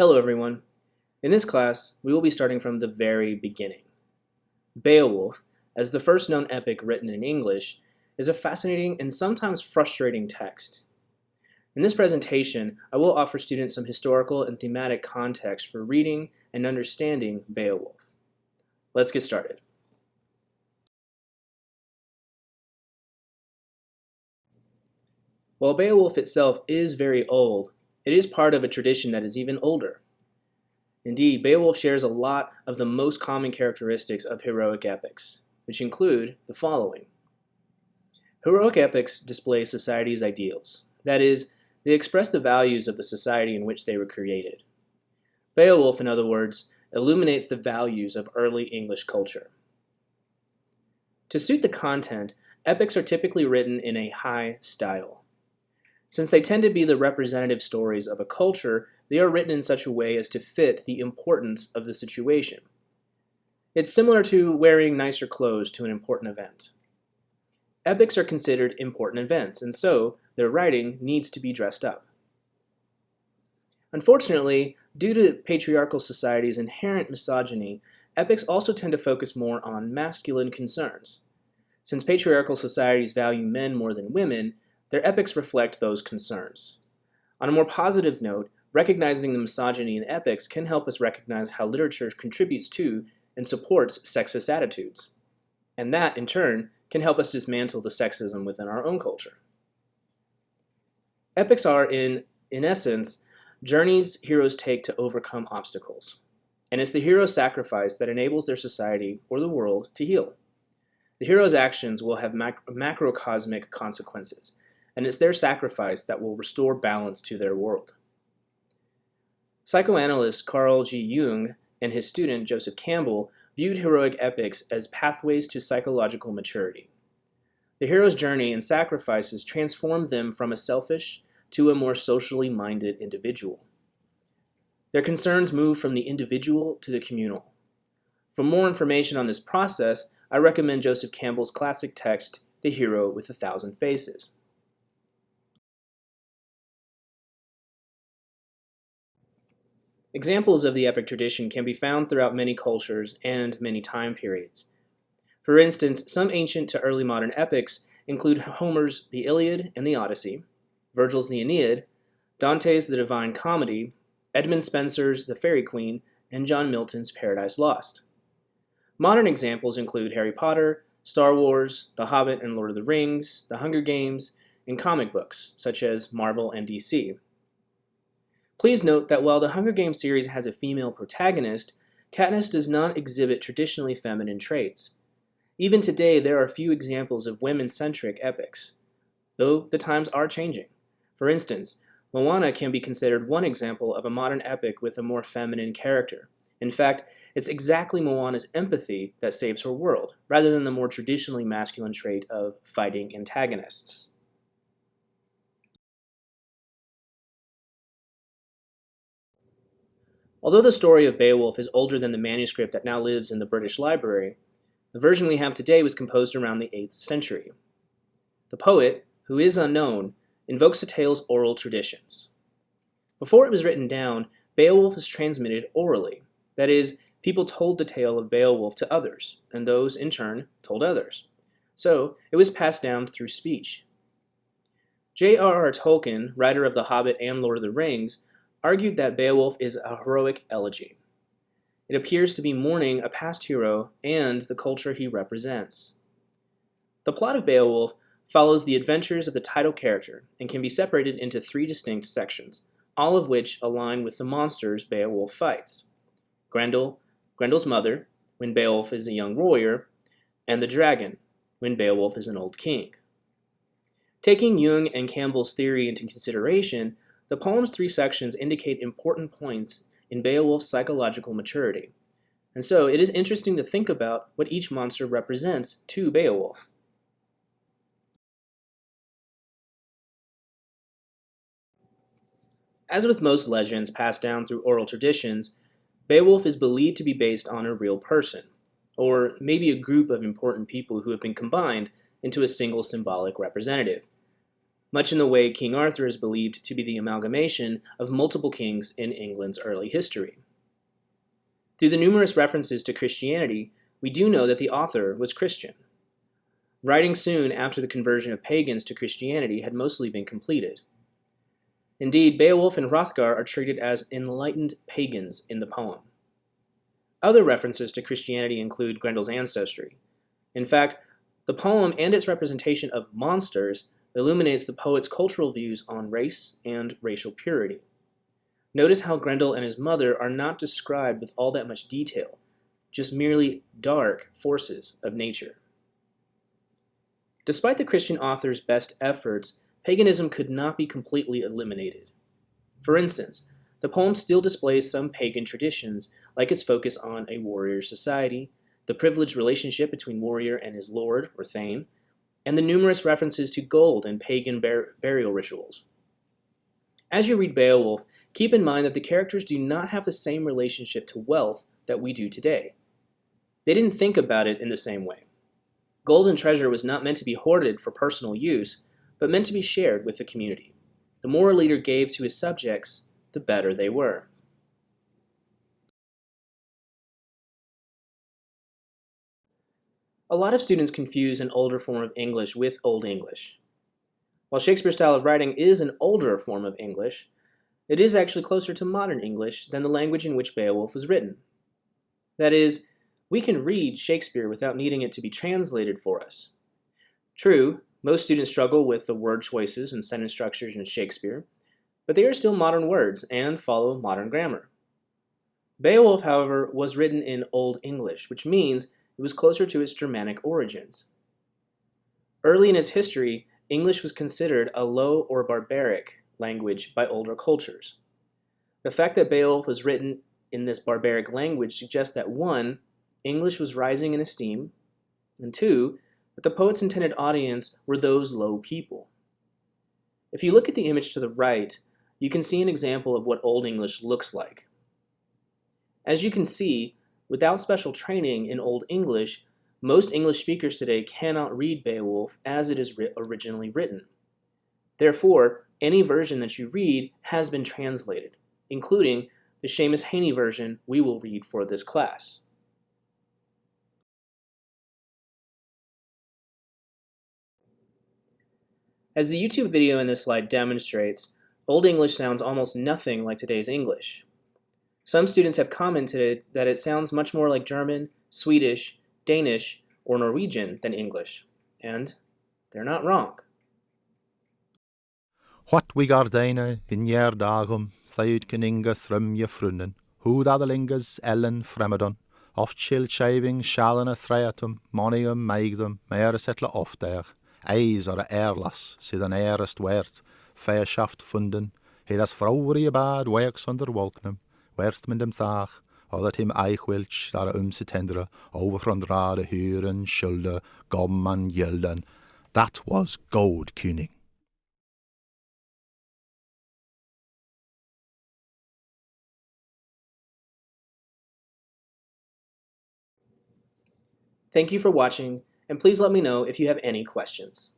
Hello everyone. In this class, we will be starting from the very beginning. Beowulf, as the first known epic written in English, is a fascinating and sometimes frustrating text. In this presentation, I will offer students some historical and thematic context for reading and understanding Beowulf. Let's get started. While Beowulf itself is very old, it is part of a tradition that is even older. Indeed, Beowulf shares a lot of the most common characteristics of heroic epics, which include the following. Heroic epics display society's ideals. That is, they express the values of the society in which they were created. Beowulf, in other words, illuminates the values of early English culture. To suit the content, epics are typically written in a high style. Since they tend to be the representative stories of a culture, they are written in such a way as to fit the importance of the situation. It's similar to wearing nicer clothes to an important event. Epics are considered important events, and so their writing needs to be dressed up. Unfortunately, due to patriarchal society's inherent misogyny, epics also tend to focus more on masculine concerns. Since patriarchal societies value men more than women, their epics reflect those concerns. On a more positive note, recognizing the misogyny in epics can help us recognize how literature contributes to and supports sexist attitudes. And that, in turn, can help us dismantle the sexism within our own culture. Epics are, in essence, journeys heroes take to overcome obstacles. And it's the hero's sacrifice that enables their society or the world to heal. The hero's actions will have macrocosmic consequences, and it's their sacrifice that will restore balance to their world. Psychoanalyst Carl G. Jung and his student Joseph Campbell viewed heroic epics as pathways to psychological maturity. The hero's journey and sacrifices transformed them from a selfish to a more socially minded individual. Their concerns moved from the individual to the communal. For more information on this process, I recommend Joseph Campbell's classic text, The Hero with a Thousand Faces. Examples of the epic tradition can be found throughout many cultures and many time periods. For instance, some ancient to early modern epics include Homer's The Iliad and the Odyssey, Virgil's The Aeneid, Dante's The Divine Comedy, Edmund Spenser's The Faerie Queene, and John Milton's Paradise Lost. Modern examples include Harry Potter, Star Wars, The Hobbit and Lord of the Rings, The Hunger Games, and comic books such as Marvel and DC. Please note that while the Hunger Games series has a female protagonist, Katniss does not exhibit traditionally feminine traits. Even today, there are few examples of women-centric epics, though the times are changing. For instance, Moana can be considered one example of a modern epic with a more feminine character. In fact, it's exactly Moana's empathy that saves her world, rather than the more traditionally masculine trait of fighting antagonists. Although the story of Beowulf is older than the manuscript that now lives in the British Library, the version we have today was composed around the 8th century. The poet, who is unknown, invokes the tale's oral traditions. Before it was written down, Beowulf was transmitted orally. That is, people told the tale of Beowulf to others, and those, in turn, told others. So, it was passed down through speech. J.R.R. Tolkien, writer of The Hobbit and Lord of the Rings, argued that Beowulf is a heroic elegy. It appears to be mourning a past hero and the culture he represents. The plot of Beowulf follows the adventures of the title character and can be separated into 3 distinct sections, all of which align with the monsters Beowulf fights. Grendel's mother, when Beowulf is a young warrior, and the dragon, when Beowulf is an old king. Taking Jung and Campbell's theory into consideration, the poem's 3 sections indicate important points in Beowulf's psychological maturity, and so it is interesting to think about what each monster represents to Beowulf. As with most legends passed down through oral traditions, Beowulf is believed to be based on a real person, or maybe a group of important people who have been combined into a single symbolic representative. much in the way King Arthur is believed to be the amalgamation of multiple kings in England's early history. Through the numerous references to Christianity, we do know that the author was Christian. Writing soon after the conversion of pagans to Christianity had mostly been completed. Indeed, Beowulf and Hrothgar are treated as enlightened pagans in the poem. Other references to Christianity include Grendel's ancestry. In fact, the poem and its representation of monsters illuminates the poet's cultural views on race and racial purity. Notice how Grendel and his mother are not described with all that much detail, just merely dark forces of nature. Despite the Christian author's best efforts, paganism could not be completely eliminated. For instance, the poem still displays some pagan traditions, like its focus on a warrior society, the privileged relationship between warrior and his lord, or thane, and the numerous references to gold and pagan burial rituals. As you read Beowulf, keep in mind that the characters do not have the same relationship to wealth that we do today. They didn't think about it in the same way. Gold and treasure was not meant to be hoarded for personal use, but meant to be shared with the community. The more a leader gave to his subjects, the better they were. A lot of students confuse an older form of English with Old English. While Shakespeare's style of writing is an older form of English, it is actually closer to modern English than the language in which Beowulf was written. That is, we can read Shakespeare without needing it to be translated for us. True, most students struggle with the word choices and sentence structures in Shakespeare, but they are still modern words and follow modern grammar. Beowulf, however, was written in Old English, which means it was closer to its Germanic origins. Early in its history, English was considered a low or barbaric language by older cultures. The fact that Beowulf was written in this barbaric language suggests that 1. English was rising in esteem, and 2. that the poet's intended audience were those low people. If you look at the image to the right, you can see an example of what Old English looks like. As you can see, without special training in Old English, most English speakers today cannot read Beowulf as it is originally written. Therefore, any version that you read has been translated, including the Seamus Heaney version we will read for this class. As the YouTube video in this slide demonstrates, Old English sounds almost nothing like today's English. Some students have commented that it sounds much more like German, Swedish, Danish, or Norwegian than English, and they're not wrong. What we gardena in yer dagum, thaid keninga thrum ye frunnen, who adalingas ellen fremedon, oft chill shaving shalana threatum, monium maigdum, mere settle oft there, eis or a airlas, sid an airest wert, feierschaft funden, he das vrouwerie bad werks onder wolknem, wert men dem thag, or that him eichwilch, dar se tendere, overgrond huren, schulde, gom and yelden. That was gold kuning. Thank you for watching, and please let me know if you have any questions.